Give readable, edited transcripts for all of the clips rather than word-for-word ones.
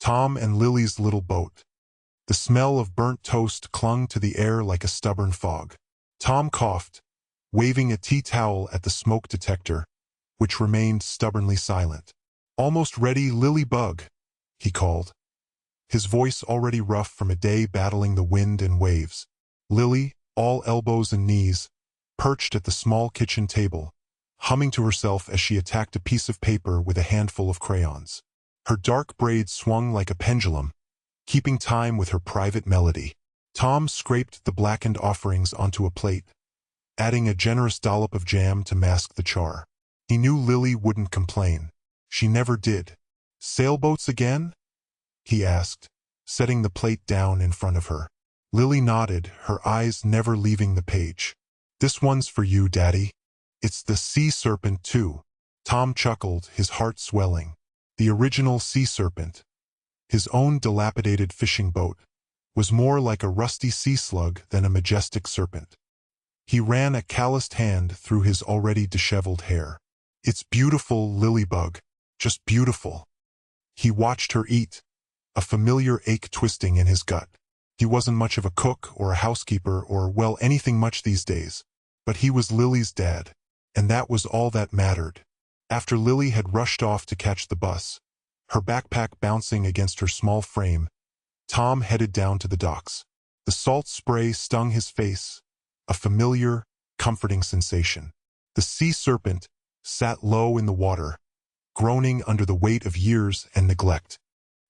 Tom and Lily's little boat. The smell of burnt toast clung to the air like a stubborn fog. Tom coughed, waving a tea towel at the smoke detector, which remained stubbornly silent. "Almost ready, Lily Bug," he called, his voice already rough from a day battling the wind and waves. Lily, all elbows and knees, perched at the small kitchen table, humming to herself as she attacked a piece of paper with a handful of crayons. Her dark braid swung like a pendulum, keeping time with her private melody. Tom scraped the blackened offerings onto a plate, adding a generous dollop of jam to mask the char. He knew Lily wouldn't complain. She never did. "Sailboats again?" he asked, setting the plate down in front of her. Lily nodded, her eyes never leaving the page. "This one's for you, Daddy. It's the sea serpent, too." Tom chuckled, his heart swelling. The original sea serpent, his own dilapidated fishing boat, was more like a rusty sea slug than a majestic serpent. He ran a calloused hand through his already disheveled hair. "It's beautiful, Lilybug, just beautiful." He watched her eat, a familiar ache twisting in his gut. He wasn't much of a cook or a housekeeper or, well, anything much these days. But he was Lily's dad, and that was all that mattered. After Lily had rushed off to catch the bus, her backpack bouncing against her small frame, Tom headed down to the docks. The salt spray stung his face, a familiar, comforting sensation. The sea serpent sat low in the water, groaning under the weight of years and neglect.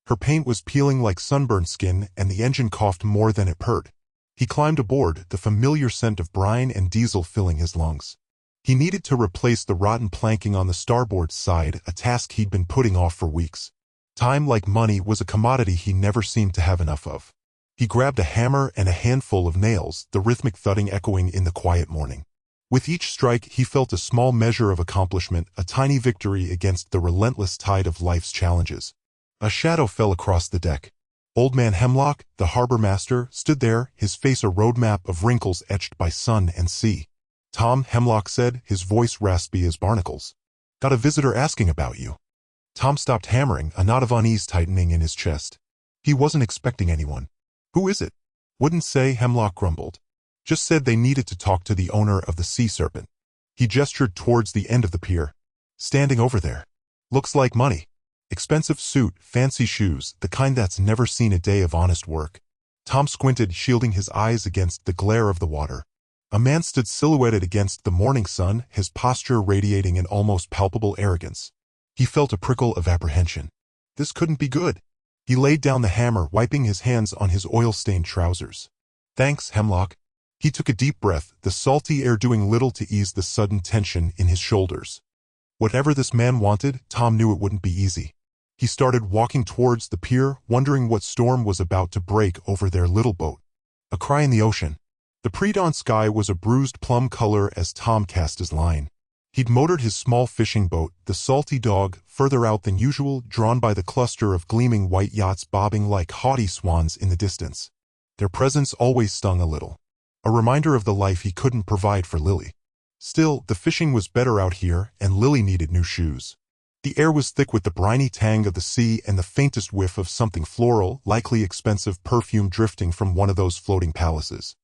Her paint was peeling like sunburned skin, and the engine coughed more than it purred. He climbed aboard, the familiar scent of brine and diesel filling his lungs. He needed to replace the rotten planking on the starboard side, a task he'd been putting off for weeks. Time, like money, was a commodity he never seemed to have enough of. He grabbed a hammer and a handful of nails, the rhythmic thudding echoing in the quiet morning. With each strike, he felt a small measure of accomplishment, a tiny victory against the relentless tide of life's challenges. A shadow fell across the deck. Old Man Hemlock, the harbor master, stood there, his face a roadmap of wrinkles etched by sun and sea. "Tom," Hemlock said, his voice raspy as barnacles. "Got a visitor asking about you." Tom stopped hammering, a knot of unease tightening in his chest. He wasn't expecting anyone. "Who is it?" "Wouldn't say," Hemlock grumbled. "Just said they needed to talk to the owner of the sea serpent." He gestured towards the end of the pier. "Standing over there. Looks like money. Expensive suit, fancy shoes, the kind that's never seen a day of honest work." Tom squinted, shielding his eyes against the glare of the water. A man stood silhouetted against the morning sun, his posture radiating an almost palpable arrogance. He felt a prickle of apprehension. This couldn't be good. He laid down the hammer, wiping his hands on his oil-stained trousers. "Thanks, Hemlock." He took a deep breath, the salty air doing little to ease the sudden tension in his shoulders. Whatever this man wanted, Tom knew it wouldn't be easy. He started walking towards the pier, wondering what storm was about to break over their little boat. A cry in the ocean. The pre-dawn sky was a bruised plum color as Tom cast his line. He'd motored his small fishing boat, the Salty Dog, further out than usual, drawn by the cluster of gleaming white yachts bobbing like haughty swans in the distance. Their presence always stung a little. A reminder of the life he couldn't provide for Lily. Still, the fishing was better out here, and Lily needed new shoes. The air was thick with the briny tang of the sea and the faintest whiff of something floral, likely expensive perfume drifting from one of those floating palaces.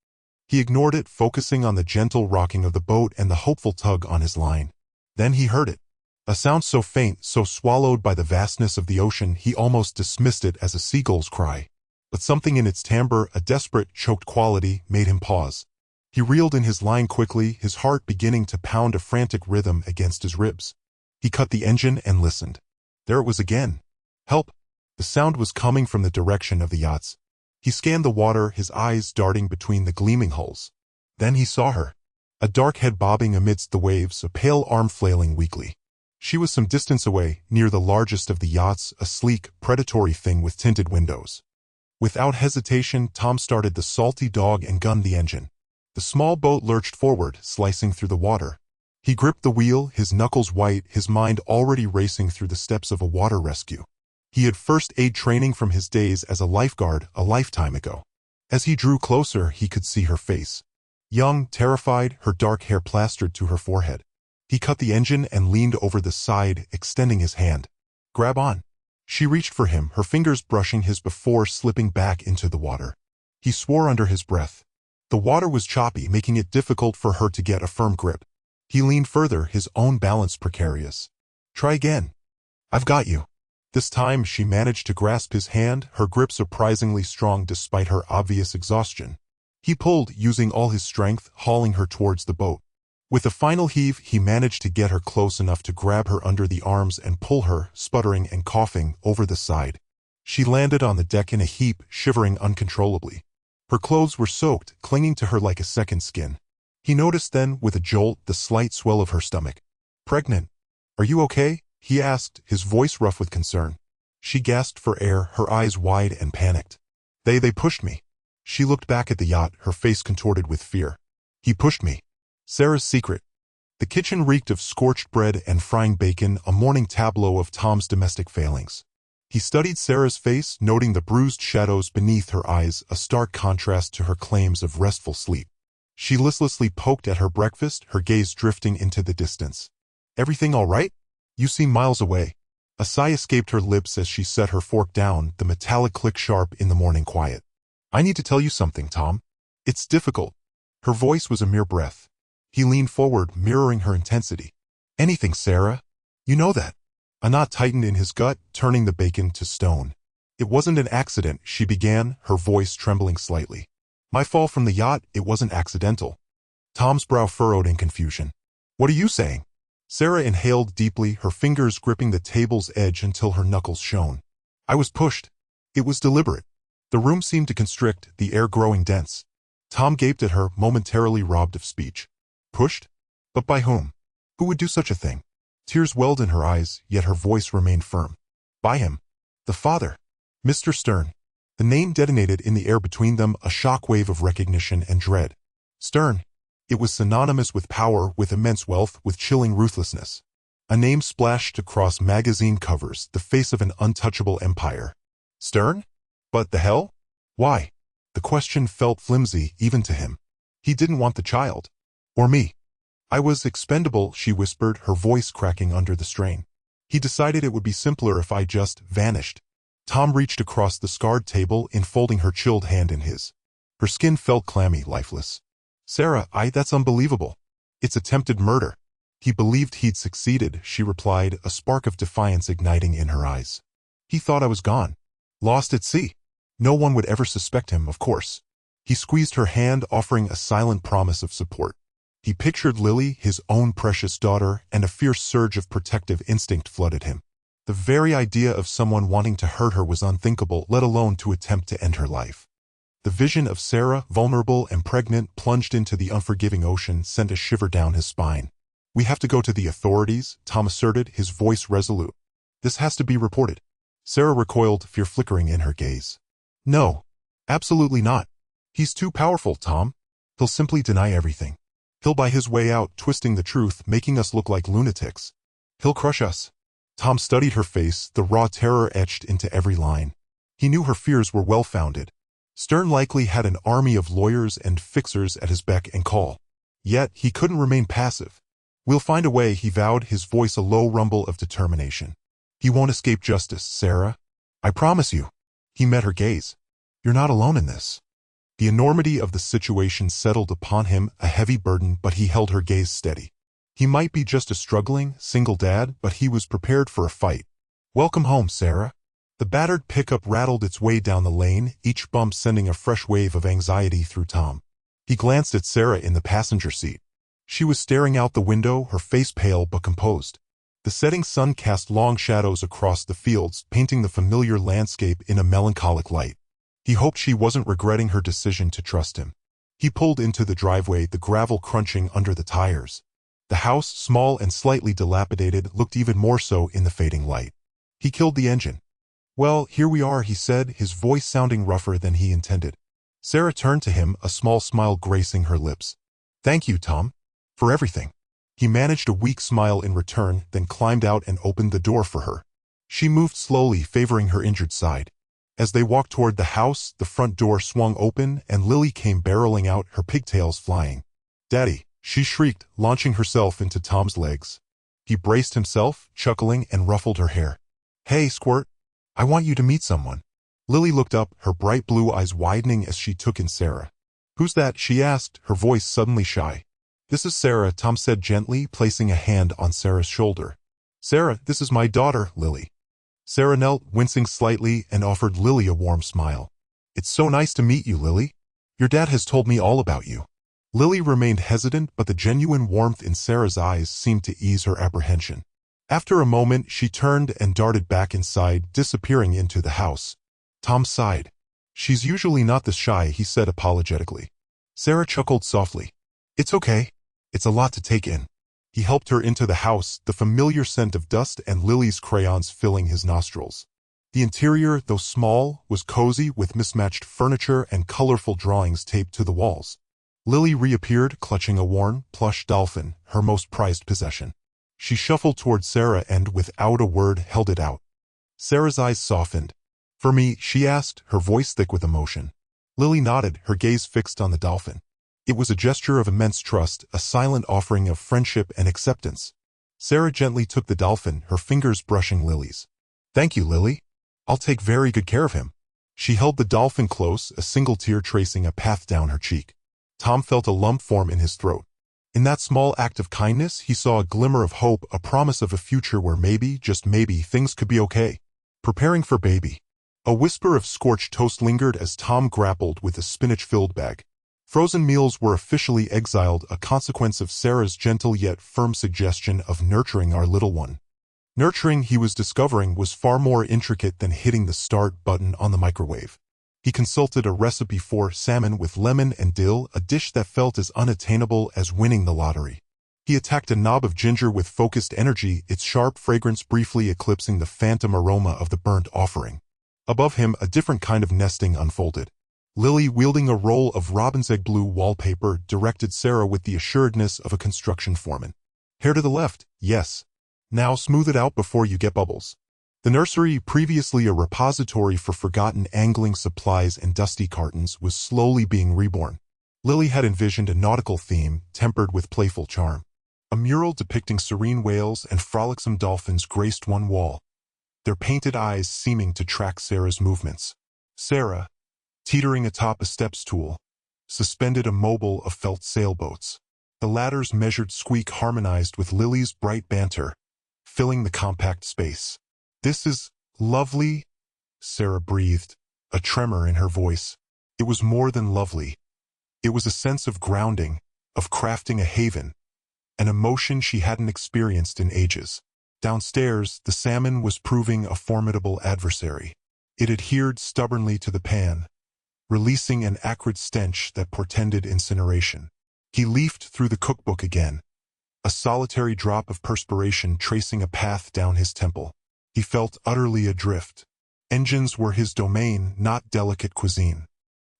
He ignored it, focusing on the gentle rocking of the boat and the hopeful tug on his line. Then he heard it. A sound so faint, so swallowed by the vastness of the ocean, he almost dismissed it as a seagull's cry. But something in its timbre, a desperate, choked quality, made him pause. He reeled in his line quickly, his heart beginning to pound a frantic rhythm against his ribs. He cut the engine and listened. There it was again. Help! The sound was coming from the direction of the yachts. He scanned the water, his eyes darting between the gleaming hulls. Then he saw her. A dark head bobbing amidst the waves, a pale arm flailing weakly. She was some distance away, near the largest of the yachts, a sleek, predatory thing with tinted windows. Without hesitation, Tom started the Salty Dog and gunned the engine. The small boat lurched forward, slicing through the water. He gripped the wheel, his knuckles white, his mind already racing through the steps of a water rescue. He had first aid training from his days as a lifeguard a lifetime ago. As he drew closer, he could see her face. Young, terrified, her dark hair plastered to her forehead. He cut the engine and leaned over the side, extending his hand. "Grab on." She reached for him, her fingers brushing his before slipping back into the water. He swore under his breath. The water was choppy, making it difficult for her to get a firm grip. He leaned further, his own balance precarious. Try again. I've got you. This time she managed to grasp his hand, her grip surprisingly strong despite her obvious exhaustion. He pulled, using all his strength, hauling her towards the boat. With a final heave, he managed to get her close enough to grab her under the arms and pull her, sputtering and coughing, over the side. She landed on the deck in a heap, shivering uncontrollably. Her clothes were soaked, clinging to her like a second skin. He noticed then, with a jolt, the slight swell of her stomach. Pregnant? Are you okay? He asked, his voice rough with concern. She gasped for air, her eyes wide and panicked. They pushed me. She looked back at the yacht, her face contorted with fear. He pushed me. Sarah's secret. The kitchen reeked of scorched bread and frying bacon, a morning tableau of Tom's domestic failings. He studied Sarah's face, noting the bruised shadows beneath her eyes, a stark contrast to her claims of restful sleep. She listlessly poked at her breakfast, her gaze drifting into the distance. Everything all right? You seem miles away. A sigh escaped her lips as she set her fork down, the metallic click sharp in the morning quiet. I need to tell you something, Tom. It's difficult. Her voice was a mere breath. He leaned forward, mirroring her intensity. Anything, Sarah. You know that. A knot tightened in his gut, turning the bacon to stone. It wasn't an accident, she began, her voice trembling slightly. My fall from the yacht, it wasn't accidental. Tom's brow furrowed in confusion. What are you saying? Sarah inhaled deeply, her fingers gripping the table's edge until her knuckles shone. I was pushed. It was deliberate. The room seemed to constrict, the air growing dense. Tom gaped at her, momentarily robbed of speech. Pushed? But by whom? Who would do such a thing? Tears welled in her eyes, yet her voice remained firm. By him. The father. Mr. Stern. The name detonated in the air between them, a shockwave of recognition and dread. Stern. It was synonymous with power, with immense wealth, with chilling ruthlessness. A name splashed across magazine covers, the face of an untouchable empire. Stern? But the hell? Why? The question felt flimsy, even to him. He didn't want the child. Or me. I was expendable, she whispered, her voice cracking under the strain. He decided it would be simpler if I just vanished. Tom reached across the scarred table, enfolding her chilled hand in his. Her skin felt clammy, lifeless. Sarah, that's unbelievable. It's attempted murder. He believed he'd succeeded, she replied, a spark of defiance igniting in her eyes. He thought I was gone. Lost at sea. No one would ever suspect him, of course. He squeezed her hand, offering a silent promise of support. He pictured Lily, his own precious daughter, and a fierce surge of protective instinct flooded him. The very idea of someone wanting to hurt her was unthinkable, let alone to attempt to end her life. The vision of Sarah, vulnerable and pregnant, plunged into the unforgiving ocean, sent a shiver down his spine. We have to go to the authorities, Tom asserted, his voice resolute. This has to be reported. Sarah recoiled, fear flickering in her gaze. No. Absolutely not. He's too powerful, Tom. He'll simply deny everything. He'll buy his way out, twisting the truth, making us look like lunatics. He'll crush us. Tom studied her face, the raw terror etched into every line. He knew her fears were well-founded. Stern likely had an army of lawyers and fixers at his beck and call. Yet, he couldn't remain passive. We'll find a way, he vowed, his voice a low rumble of determination. He won't escape justice, Sarah. I promise you. He met her gaze. You're not alone in this. The enormity of the situation settled upon him, a heavy burden, but he held her gaze steady. He might be just a struggling, single dad, but he was prepared for a fight. Welcome home, Sarah. The battered pickup rattled its way down the lane, each bump sending a fresh wave of anxiety through Tom. He glanced at Sarah in the passenger seat. She was staring out the window, her face pale but composed. The setting sun cast long shadows across the fields, painting the familiar landscape in a melancholic light. He hoped she wasn't regretting her decision to trust him. He pulled into the driveway, the gravel crunching under the tires. The house, small and slightly dilapidated, looked even more so in the fading light. He killed the engine. Well, here we are, he said, his voice sounding rougher than he intended. Sarah turned to him, a small smile gracing her lips. Thank you, Tom. For everything. He managed a weak smile in return, then climbed out and opened the door for her. She moved slowly, favoring her injured side. As they walked toward the house, the front door swung open and Lily came barreling out, her pigtails flying. Daddy, she shrieked, launching herself into Tom's legs. He braced himself, chuckling, and ruffled her hair. Hey, Squirt. I want you to meet someone. Lily looked up, her bright blue eyes widening as she took in Sarah. Who's that? She asked, her voice suddenly shy. This is Sarah, Tom said gently, placing a hand on Sarah's shoulder. Sarah, this is my daughter, Lily. Sarah knelt, wincing slightly, and offered Lily a warm smile. It's so nice to meet you, Lily. Your dad has told me all about you. Lily remained hesitant, but the genuine warmth in Sarah's eyes seemed to ease her apprehension. After a moment, she turned and darted back inside, disappearing into the house. Tom sighed. She's usually not this shy, he said apologetically. Sarah chuckled softly. It's okay. It's a lot to take in. He helped her into the house, the familiar scent of dust and Lily's crayons filling his nostrils. The interior, though small, was cozy with mismatched furniture and colorful drawings taped to the walls. Lily reappeared, clutching a worn, plush dolphin, her most prized possession. She shuffled toward Sarah and, without a word, held it out. Sarah's eyes softened. For me, she asked, her voice thick with emotion. Lily nodded, her gaze fixed on the dolphin. It was a gesture of immense trust, a silent offering of friendship and acceptance. Sarah gently took the dolphin, her fingers brushing Lily's. Thank you, Lily. I'll take very good care of him. She held the dolphin close, a single tear tracing a path down her cheek. Tom felt a lump form in his throat. In that small act of kindness, he saw a glimmer of hope, a promise of a future where maybe, just maybe, things could be okay. Preparing for baby. A whisper of scorched toast lingered as Tom grappled with a spinach-filled bag. Frozen meals were officially exiled, a consequence of Sarah's gentle yet firm suggestion of nurturing our little one. Nurturing, he was discovering, was far more intricate than hitting the start button on the microwave. He consulted a recipe for salmon with lemon and dill, a dish that felt as unattainable as winning the lottery. He attacked a knob of ginger with focused energy, its sharp fragrance briefly eclipsing the phantom aroma of the burnt offering. Above him, a different kind of nesting unfolded. Lily, wielding a roll of robin's egg blue wallpaper, directed Sarah with the assuredness of a construction foreman. Hair to the left, yes. Now smooth it out before you get bubbles. The nursery, previously a repository for forgotten angling supplies and dusty cartons, was slowly being reborn. Lily had envisioned a nautical theme, tempered with playful charm. A mural depicting serene whales and frolicsome dolphins graced one wall, their painted eyes seeming to track Sarah's movements. Sarah, teetering atop a step stool, suspended immobile of felt sailboats. The latter's measured squeak harmonized with Lily's bright banter, filling the compact space. This is lovely, Sarah breathed, a tremor in her voice. It was more than lovely. It was a sense of grounding, of crafting a haven, an emotion she hadn't experienced in ages. Downstairs, the salmon was proving a formidable adversary. It adhered stubbornly to the pan, releasing an acrid stench that portended incineration. He leafed through the cookbook again, a solitary drop of perspiration tracing a path down his temple. He felt utterly adrift. Engines were his domain, not delicate cuisine.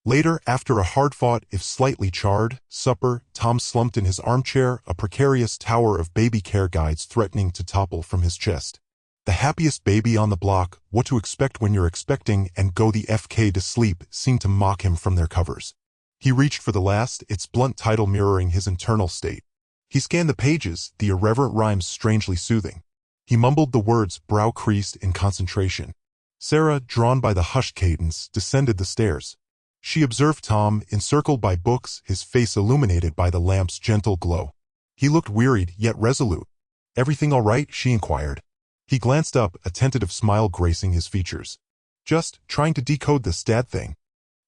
Later, after a hard-fought, if slightly charred, supper, Tom slumped in his armchair, a precarious tower of baby care guides threatening to topple from his chest. The happiest baby on the block, what to expect when you're expecting, and go the FK to sleep, seemed to mock him from their covers. He reached for the last, its blunt title mirroring his internal state. He scanned the pages, the irreverent rhymes strangely soothing. He mumbled the words, brow creased in concentration. Sarah, drawn by the hushed cadence, descended the stairs. She observed Tom, encircled by books, his face illuminated by the lamp's gentle glow. He looked wearied, yet resolute. Everything all right? She inquired. He glanced up, a tentative smile gracing his features. Just trying to decode this dad thing.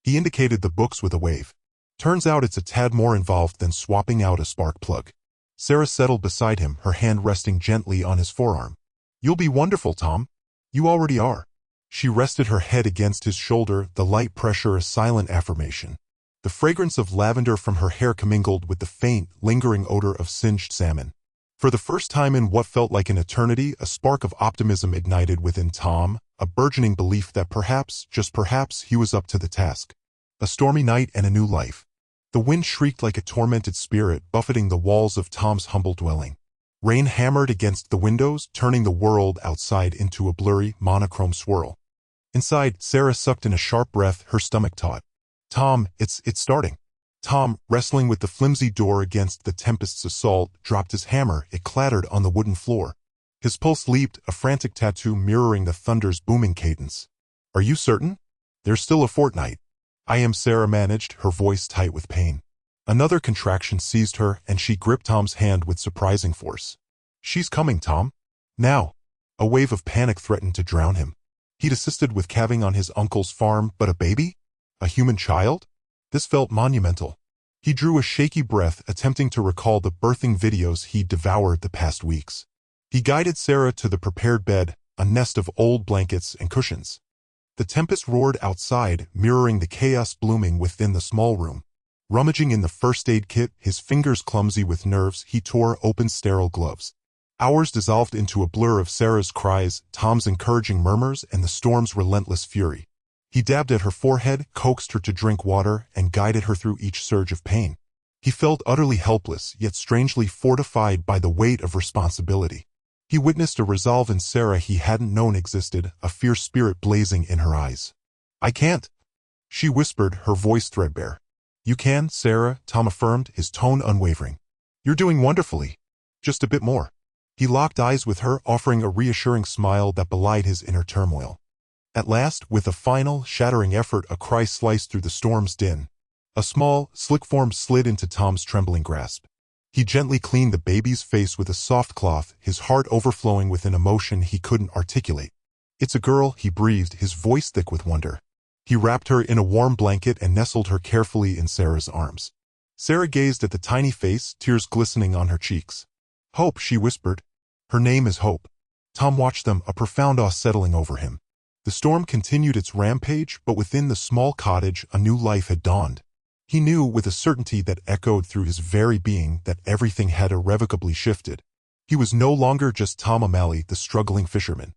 He indicated the books with a wave. Turns out it's a tad more involved than swapping out a spark plug. Sarah settled beside him, her hand resting gently on his forearm. You'll be wonderful, Tom. You already are. She rested her head against his shoulder, the light pressure a silent affirmation. The fragrance of lavender from her hair commingled with the faint, lingering odor of singed salmon. For the first time in what felt like an eternity, a spark of optimism ignited within Tom, a burgeoning belief that perhaps, just perhaps, he was up to the task. A stormy night and a new life. The wind shrieked like a tormented spirit, buffeting the walls of Tom's humble dwelling. Rain hammered against the windows, turning the world outside into a blurry, monochrome swirl. Inside, Sarah sucked in a sharp breath, her stomach taut. Tom, it's starting. Tom, wrestling with the flimsy door against the tempest's assault, dropped his hammer. It clattered on the wooden floor. His pulse leaped, a frantic tattoo mirroring the thunder's booming cadence. Are you certain? There's still a fortnight. I am, Sarah managed, her voice tight with pain. Another contraction seized her, and she gripped Tom's hand with surprising force. She's coming, Tom. Now. A wave of panic threatened to drown him. He'd assisted with calving on his uncle's farm, but a baby? A human child? This felt monumental. He drew a shaky breath, attempting to recall the birthing videos he'd devoured the past weeks. He guided Sarah to the prepared bed, a nest of old blankets and cushions. The tempest roared outside, mirroring the chaos blooming within the small room. Rummaging in the first aid kit, his fingers clumsy with nerves, he tore open sterile gloves. Hours dissolved into a blur of Sarah's cries, Tom's encouraging murmurs, and the storm's relentless fury. He dabbed at her forehead, coaxed her to drink water, and guided her through each surge of pain. He felt utterly helpless, yet strangely fortified by the weight of responsibility. He witnessed a resolve in Sarah he hadn't known existed, a fierce spirit blazing in her eyes. I can't, she whispered, her voice threadbare. You can, Sarah, Tom affirmed, his tone unwavering. You're doing wonderfully. Just a bit more. He locked eyes with her, offering a reassuring smile that belied his inner turmoil. At last, with a final, shattering effort, a cry sliced through the storm's din. A small, slick form slid into Tom's trembling grasp. He gently cleaned the baby's face with a soft cloth, his heart overflowing with an emotion he couldn't articulate. It's a girl, he breathed, his voice thick with wonder. He wrapped her in a warm blanket and nestled her carefully in Sarah's arms. Sarah gazed at the tiny face, tears glistening on her cheeks. Hope, she whispered. Her name is Hope. Tom watched them, a profound awe settling over him. The storm continued its rampage, but within the small cottage a new life had dawned. He knew with a certainty that echoed through his very being that everything had irrevocably shifted. He was no longer just Tom O'Malley, the struggling fisherman.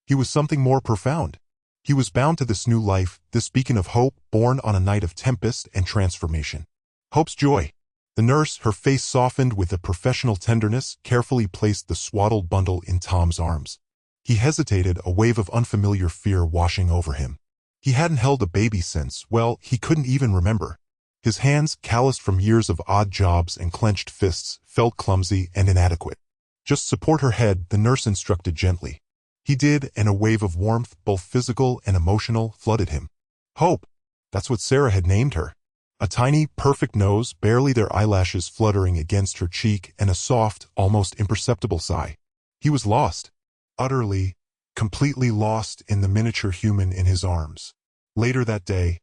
He was something more profound. He was bound to this new life, this beacon of hope, born on a night of tempest and transformation. Hope's joy. The nurse, her face softened with a professional tenderness, carefully placed the swaddled bundle in Tom's arms. He hesitated, a wave of unfamiliar fear washing over him. He hadn't held a baby since, well, he couldn't even remember. His hands, calloused from years of odd jobs and clenched fists, felt clumsy and inadequate. Just support her head, the nurse instructed gently. He did, and a wave of warmth, both physical and emotional, flooded him. Hope. That's what Sarah had named her. A tiny, perfect nose, barely their eyelashes fluttering against her cheek, and a soft, almost imperceptible sigh. He was lost. Utterly, completely lost in the miniature human in his arms. Later that day,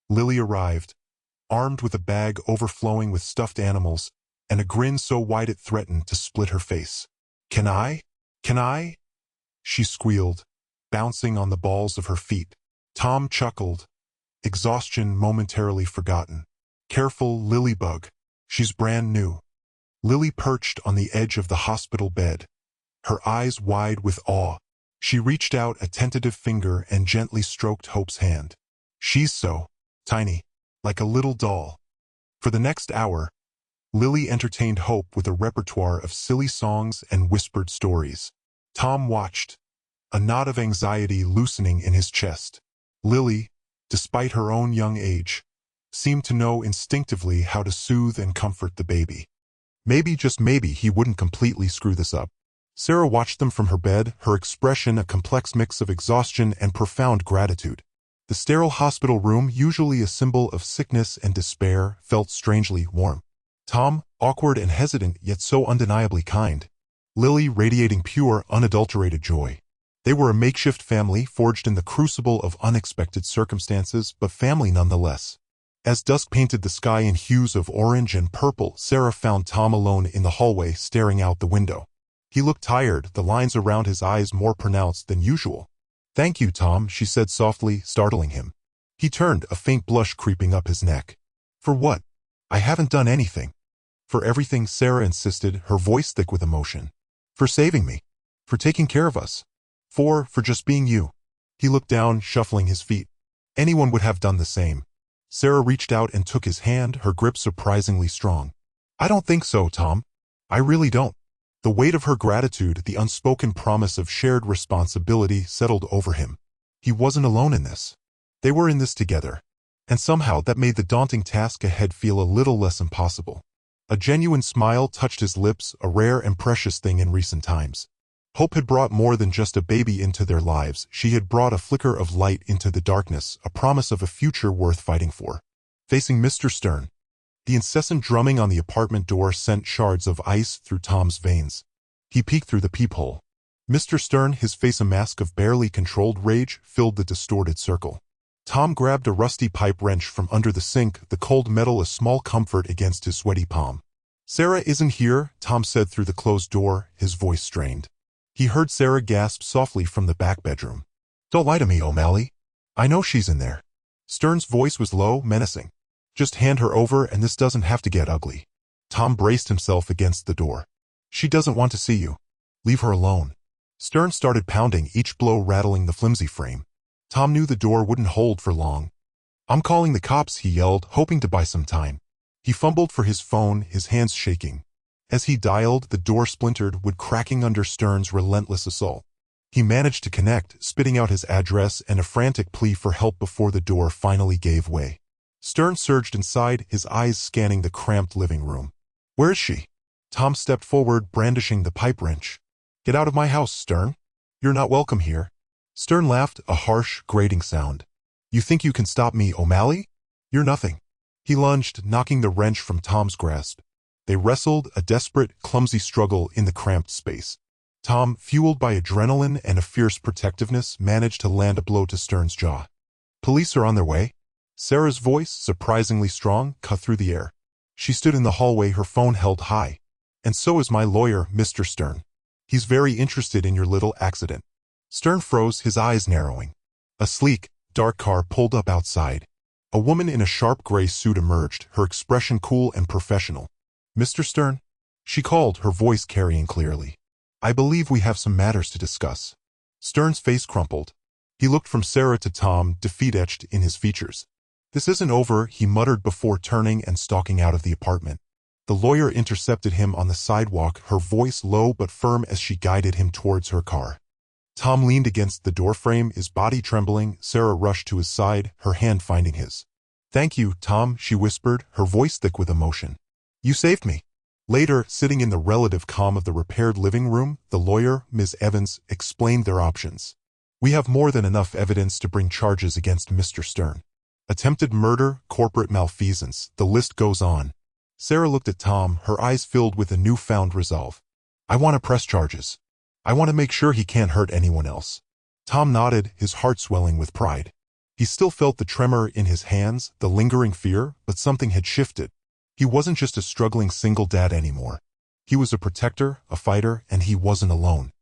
Lily arrived, armed with a bag overflowing with stuffed animals, and a grin so wide it threatened to split her face. Can I? Can I? She squealed, bouncing on the balls of her feet. Tom chuckled, exhaustion momentarily forgotten. Careful, Lilybug. She's brand new. Lily perched on the edge of the hospital bed, her eyes wide with awe. She reached out a tentative finger and gently stroked Hope's hand. She's so tiny, like a little doll. For the next hour, Lily entertained Hope with a repertoire of silly songs and whispered stories. Tom watched, a knot of anxiety loosening in his chest. Lily, despite her own young age, seemed to know instinctively how to soothe and comfort the baby. Maybe, just maybe, he wouldn't completely screw this up. Sarah watched them from her bed, her expression a complex mix of exhaustion and profound gratitude. The sterile hospital room, usually a symbol of sickness and despair, felt strangely warm. Tom, awkward and hesitant, yet so undeniably kind. Lily, radiating pure, unadulterated joy. They were a makeshift family forged in the crucible of unexpected circumstances, but family nonetheless. As dusk painted the sky in hues of orange and purple, Sarah found Tom alone in the hallway, staring out the window. He looked tired, the lines around his eyes more pronounced than usual. Thank you, Tom, she said softly, startling him. He turned, a faint blush creeping up his neck. For what? I haven't done anything. For everything, Sarah insisted, her voice thick with emotion. For saving me. For taking care of us. For just being you. He looked down, shuffling his feet. Anyone would have done the same. Sarah reached out and took his hand, her grip surprisingly strong. I don't think so, Tom. I really don't. The weight of her gratitude, the unspoken promise of shared responsibility, settled over him. He wasn't alone in this. They were in this together. And somehow that made the daunting task ahead feel a little less impossible. A genuine smile touched his lips, a rare and precious thing in recent times. Hope had brought more than just a baby into their lives. She had brought a flicker of light into the darkness, a promise of a future worth fighting for. Facing Mr. Stern, the incessant drumming on the apartment door sent shards of ice through Tom's veins. He peeked through the peephole. Mr. Stern, his face a mask of barely controlled rage, filled the distorted circle. Tom grabbed a rusty pipe wrench from under the sink, the cold metal a small comfort against his sweaty palm. "Sarah isn't here," Tom said through the closed door, his voice strained. He heard Sarah gasp softly from the back bedroom. "Don't lie to me, O'Malley. I know she's in there." Stern's voice was low, menacing. "Just hand her over and this doesn't have to get ugly." Tom braced himself against the door. "She doesn't want to see you. Leave her alone." Stern started pounding, each blow rattling the flimsy frame. Tom knew the door wouldn't hold for long. "I'm calling the cops," he yelled, hoping to buy some time. He fumbled for his phone, his hands shaking. As he dialed, the door splintered, wood cracking under Stern's relentless assault. He managed to connect, spitting out his address and a frantic plea for help before the door finally gave way. Stern surged inside, his eyes scanning the cramped living room. "Where is she?" Tom stepped forward, brandishing the pipe wrench. "Get out of my house, Stern. You're not welcome here." Stern laughed, a harsh, grating sound. "You think you can stop me, O'Malley? You're nothing." He lunged, knocking the wrench from Tom's grasp. They wrestled, a desperate, clumsy struggle in the cramped space. Tom, fueled by adrenaline and a fierce protectiveness, managed to land a blow to Stern's jaw. "Police are on their way." Sarah's voice, surprisingly strong, cut through the air. She stood in the hallway, her phone held high. "And so is my lawyer, Mr. Stern. He's very interested in your little accident." Stern froze, his eyes narrowing. A sleek, dark car pulled up outside. A woman in a sharp gray suit emerged, her expression cool and professional. "Mr. Stern?" She called, her voice carrying clearly. "I believe we have some matters to discuss." Stern's face crumpled. He looked from Sarah to Tom, defeat etched in his features. "This isn't over," he muttered before turning and stalking out of the apartment. The lawyer intercepted him on the sidewalk, her voice low but firm as she guided him towards her car. Tom leaned against the doorframe, his body trembling. Sarah rushed to his side, her hand finding his. "Thank you, Tom," she whispered, her voice thick with emotion. "You saved me." Later, sitting in the relative calm of the repaired living room, the lawyer, Ms. Evans, explained their options. "We have more than enough evidence to bring charges against Mr. Stern. Attempted murder, corporate malfeasance, the list goes on." Sarah looked at Tom, her eyes filled with a newfound resolve. "I want to press charges. I want to make sure he can't hurt anyone else." Tom nodded, his heart swelling with pride. He still felt the tremor in his hands, the lingering fear, but something had shifted. He wasn't just a struggling single dad anymore. He was a protector, a fighter, and he wasn't alone.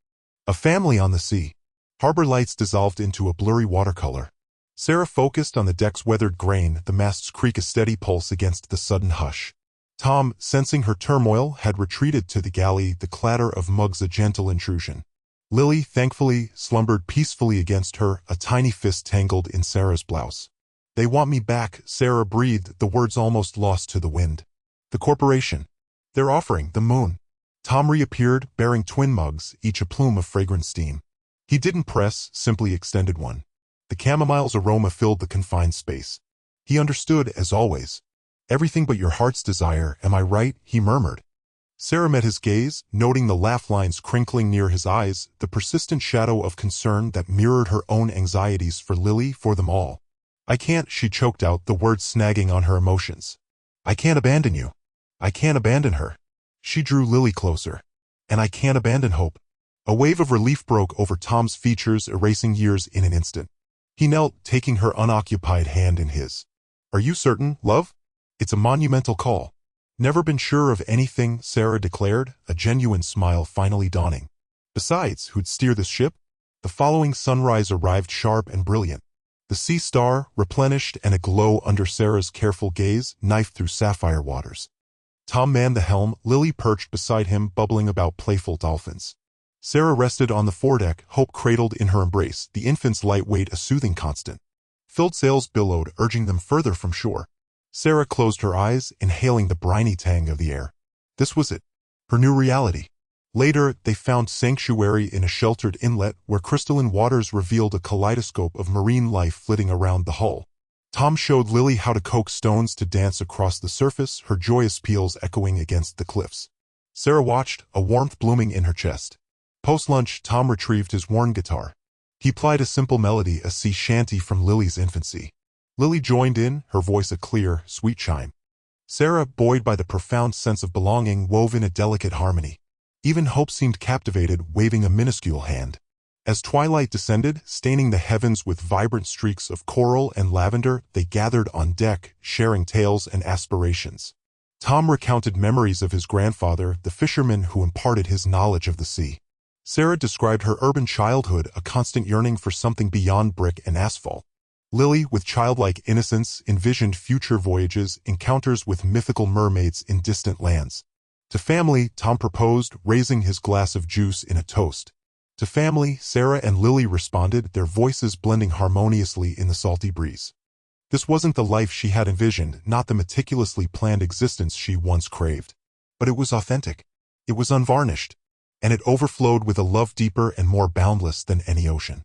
A family on the sea. Harbor lights dissolved into a blurry watercolor. Sarah focused on the deck's weathered grain, the mast's creak a steady pulse against the sudden hush. Tom, sensing her turmoil, had retreated to the galley, the clatter of mugs a gentle intrusion. Lily, thankfully, slumbered peacefully against her, a tiny fist tangled in Sarah's blouse. "They want me back," Sarah breathed, the words almost lost to the wind. "The corporation. They're offering the moon." Tom reappeared, bearing twin mugs, each a plume of fragrant steam. He didn't press, simply extended one. The chamomile's aroma filled the confined space. He understood, as always. "Everything but your heart's desire, am I right?" he murmured. Sarah met his gaze, noting the laugh lines crinkling near his eyes, the persistent shadow of concern that mirrored her own anxieties for Lily, for them all. "I can't," she choked out, the words snagging on her emotions. "I can't abandon you. I can't abandon her." She drew Lily closer. "And I can't abandon Hope." A wave of relief broke over Tom's features, erasing years in an instant. He knelt, taking her unoccupied hand in his. "Are you certain, love? It's a monumental call." "Never been sure of anything," Sarah declared, a genuine smile finally dawning. "Besides, who'd steer this ship?" The following sunrise arrived sharp and brilliant. The sea star, replenished and aglow under Sarah's careful gaze, knifed through sapphire waters. Tom manned the helm, Lily perched beside him, bubbling about playful dolphins. Sarah rested on the foredeck, Hope cradled in her embrace, the infant's light weight a soothing constant. Filled sails billowed, urging them further from shore. Sarah closed her eyes, inhaling the briny tang of the air. This was it. Her new reality. Later, they found sanctuary in a sheltered inlet where crystalline waters revealed a kaleidoscope of marine life flitting around the hull. Tom showed Lily how to coax stones to dance across the surface, her joyous peals echoing against the cliffs. Sarah watched, a warmth blooming in her chest. Post-lunch, Tom retrieved his worn guitar. He plied a simple melody, a sea shanty from Lily's infancy. Lily joined in, her voice a clear, sweet chime. Sarah, buoyed by the profound sense of belonging, wove in a delicate harmony. Even Hope seemed captivated, waving a minuscule hand. As twilight descended, staining the heavens with vibrant streaks of coral and lavender, they gathered on deck, sharing tales and aspirations. Tom recounted memories of his grandfather, the fisherman who imparted his knowledge of the sea. Sarah described her urban childhood, a constant yearning for something beyond brick and asphalt. Lily, with childlike innocence, envisioned future voyages, encounters with mythical mermaids in distant lands. To family, Tom proposed, raising his glass of juice in a toast. To family, Sarah and Lily responded, their voices blending harmoniously in the salty breeze. This wasn't the life she had envisioned, not the meticulously planned existence she once craved. But it was authentic. It was unvarnished. And it overflowed with a love deeper and more boundless than any ocean.